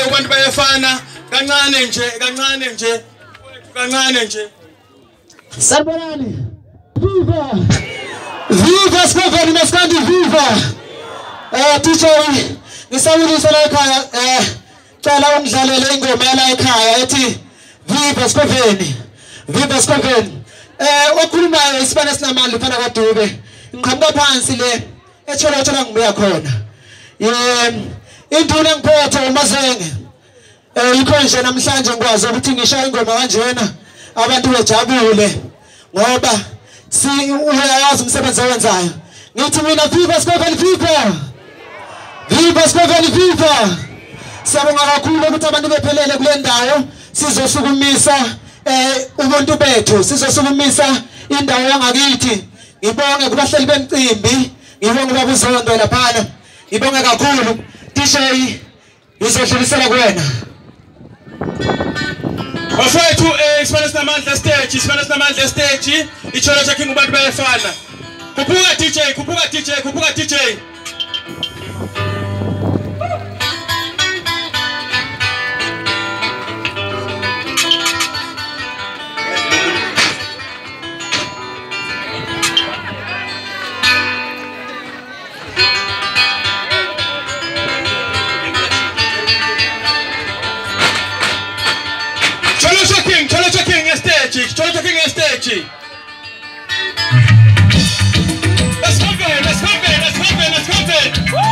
Ubantu bayafana kancane nje Sanibonani. Viva Skofeni maskandi viva. Teacher ngisawulisa la ekhaya cala ungidlalele ingoma la ekhaya ethi Viva Skofeni. Viva Skofeni. Okhulumayo isibane sinamandla ufana kaDube. Ngiqhamuka phansi le ethola ngibuya khona. Induna ngiphethe uMazenge. Yikho nje namhlanje ngikwazi ukuthi ngishaya ingoma kanjena abantu bejabule ngoba uyayazi umsebenzi owenzayo. Ngithi mina Viva Skofeni Viva. Viva Skofeni Viva. Siyabonga kakhulu ukuthi abantu bephelele kule ndawo sizosukumisa ubuntu bethu, sizosukumisa indawo yangakithi. Ngibonge kubahleli bemcimbi, ngibonge babuzondo laphana. Ngibonge kakhulu Teacher izodlulisela kuwena. Bafethu isibane sinamandla stage, icholo cha King ubantu bayafana. Khuphuka DJ. Cholo cha King stage. Let's go. Woo!